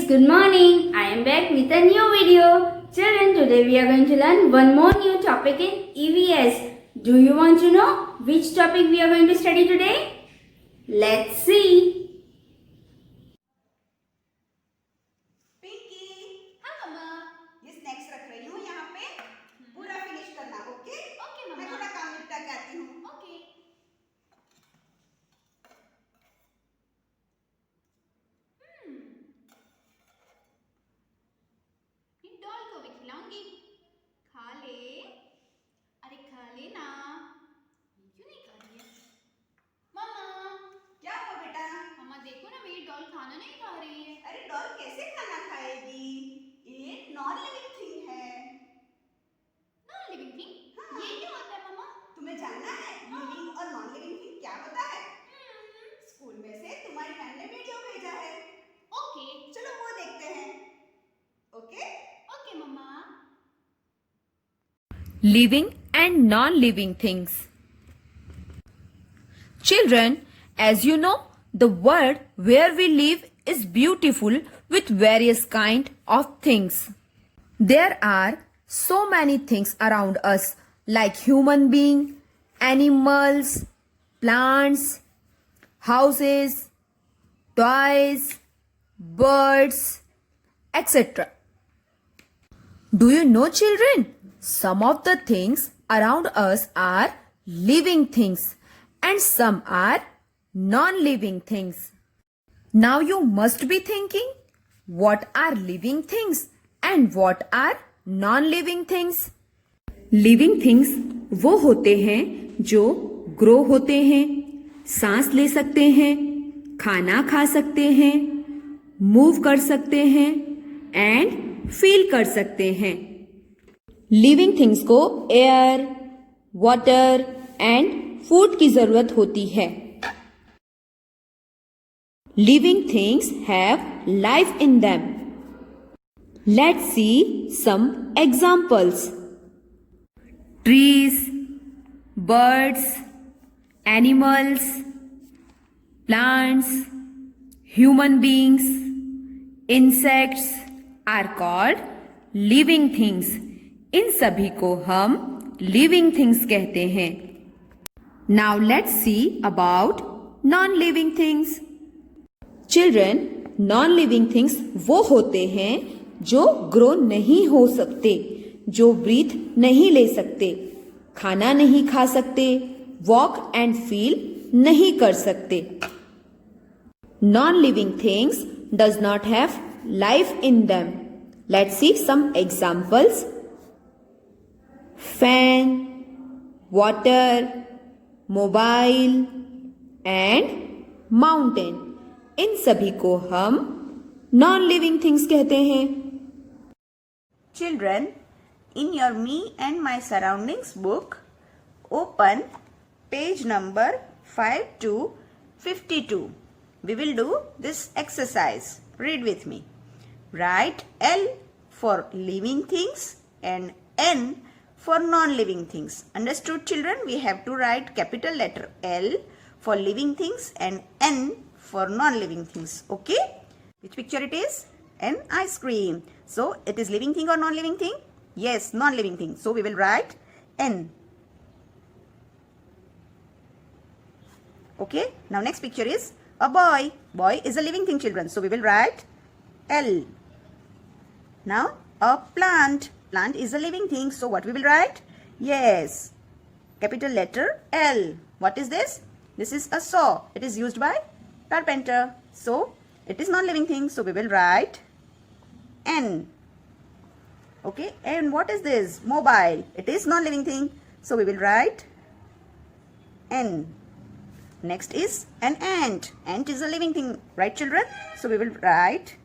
good morning. I am back with a new video. Children, today we are going to learn one more new topic in EVS. Do you want to know which topic we are going to study today? Let's see. Pinky, हाँ मम्मा। ये snacks रख रही हूँ यहाँ पे, पूरा finish करना, okay? Okay मम्मा। मैं थोड़ा काम निपटा के आती हूँ। ओके। ये डॉल को भी खिलाऊंगी। खा ले। अरे खा ले ना। ये क्यों नहीं खा रही है? मम्मा। क्या हुआ बेटा? मम्मा देखो ना मेरी डॉल खाना नहीं खा रही है। अरे डॉल कैसे खाना खाएगी? ये नॉन लिविंग थिंग है। Non living thing? हाँ। ये क्या होता है मम्मा? तुम्हें जानना है लिविंग और नॉन लिविंग थिंग क्या होता है? स्कूल में से तुम्हारी मैम ने वीडियो भेजा है। ओके। चलो वो देखते हैं। ओके? ओके मम्मा। Living and non-living things. Children, as you know, the world where we live is beautiful with various kind of things. There are so many things around us like human being, animals, plants, houses, toys, birds, etc. Do you know, children? Some of the things around us are living things and some are non-living things. Now you must be thinking, what are living things and what are non-living things? Living things वो होते हैं जो grow होते हैं, सांस ले सकते हैं, खाना खा सकते हैं, मूव कर सकते हैं एंड फील कर सकते हैं. लिविंग थिंग्स को एयर, वाटर एंड फूड की जरूरत होती है. Living things have life in them. Let's see some examples. Trees, birds, animals, plants, human beings, insects are called living things. इन सभी को हम living things कहते हैं. Now let's see about non-living things. Children, non-living things वो होते हैं जो grow नहीं हो सकते, जो breathe नहीं ले सकते, खाना नहीं खा सकते, walk and feel नहीं कर सकते. Non-living things does not have life in them. Let's see some examples. Fan, water, mobile and mountain. इन सभी को हम non-living things कहते हैं. Children, in your Me and My Surroundings book, open page number 5 to 52. We will do this exercise. Read with me. Write L for living things and N for non-living things. Understood, children? We have to write capital letter L for living things and N for non-living things. Okay? Which picture it is? An ice cream. So, it is living thing or non-living thing? Yes, non-living thing. So, we will write N. Okay? Now, next picture is a boy. Boy is a living thing, children. So, we will write L. Now, a plant. Plant is a living thing. So, what we will write? Yes. Capital letter L. What is this? This is a saw. It is used by carpenter. So, it is non-living thing. So, we will write N. Okay. And what is this? Mobile. It is non-living thing. So, we will write N. Next is an ant. Ant is a living thing, right, children? So we will write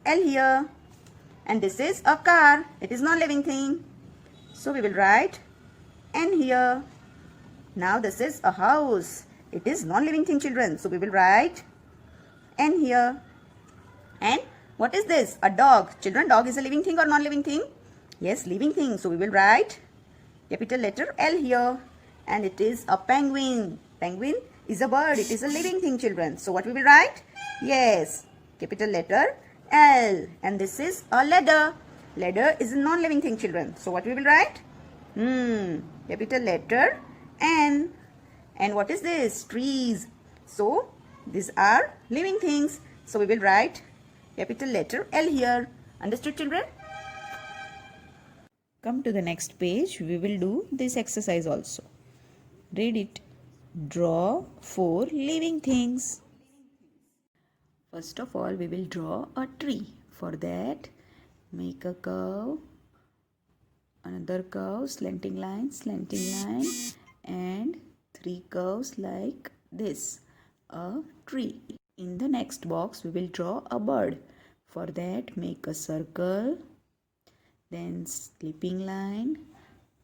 L here. And this is a car. It is not living thing. So we will write N here. Now this is a house. It is non-living thing, children. So we will write N here. And what is this? A dog. Children, dog is a living thing or non-living thing? Yes, living thing. So we will write capital letter L here. And it is a penguin. Penguin is a bird. It is a living thing, children. So what we will write? Yes, capital letter L. And this is a ladder. Ladder is a non-living thing, children. So what we will write? Capital letter N. And what is this? Trees. So these are living things. So we will write capital letter L here. Understood, children? Come to the next page. We will do this exercise also. Read it. Draw 4 living things. First of all, we will draw a tree. For that, make a curve, another curve, slanting line, and 3 curves like this. A tree. In the next box, we will draw a bird. For that, make a circle, then sleeping line,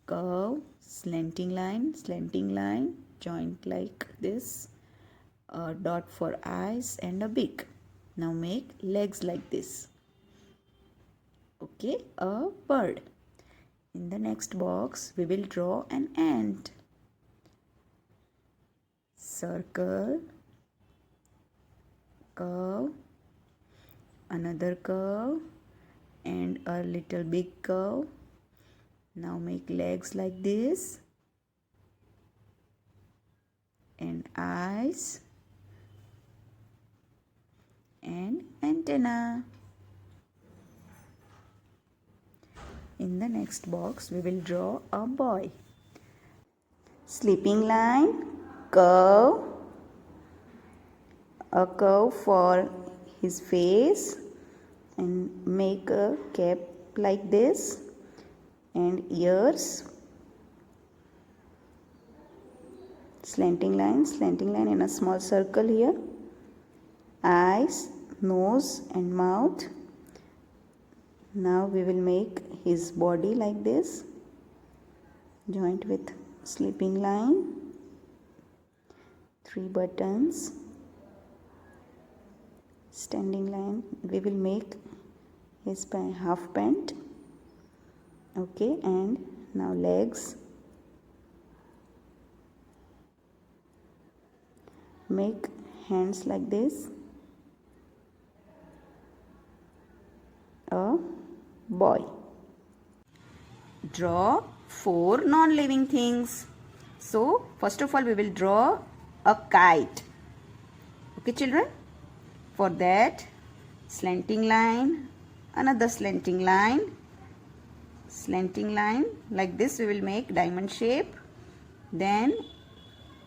curve, slanting line, joint like this, a dot for eyes and a beak. Now make legs like this. Okay, a bird. In the next box, we will draw an ant. Circle, curve, another curve, and a little big curve. Now make legs like this, and eyes, and antenna. In the next box, we will draw a boy. Sleeping line, curve, a curve for his face, and make a cap like this, and ears, slanting line in a small circle here, eyes, nose and mouth. Now we will make his body like this, joint with sleeping line, 3 buttons, standing line. We will make his half pant. Okay, and now legs. Make hands like this. A boy. Draw 4 non-living things. So first of all, we will draw a kite. Okay, children? For that, slanting line, another slanting line like this. We will make diamond shape, then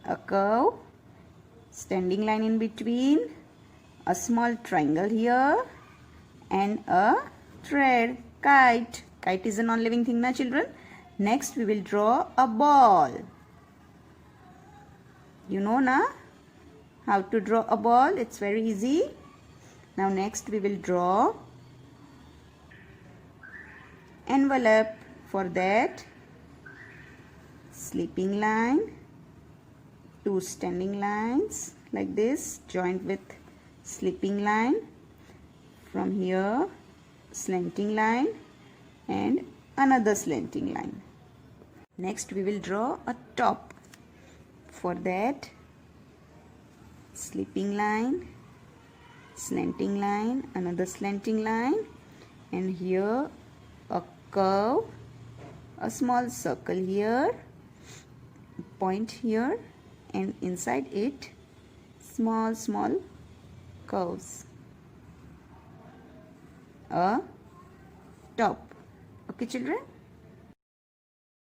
a curve, standing line in between, a small triangle here, and a thread. Kite is a non-living thing, na children? Next we will draw a ball. You know na how to draw a ball? It's very easy. Now next we will draw envelope. For that, sleeping line, 2 standing lines like this, joined with sleeping line. From here, slanting line and another slanting line. Next we will draw a top. For that, sleeping line, slanting line, another slanting line, and here a curve, a small circle here, point here, and inside it small curves. A top. Okay, children?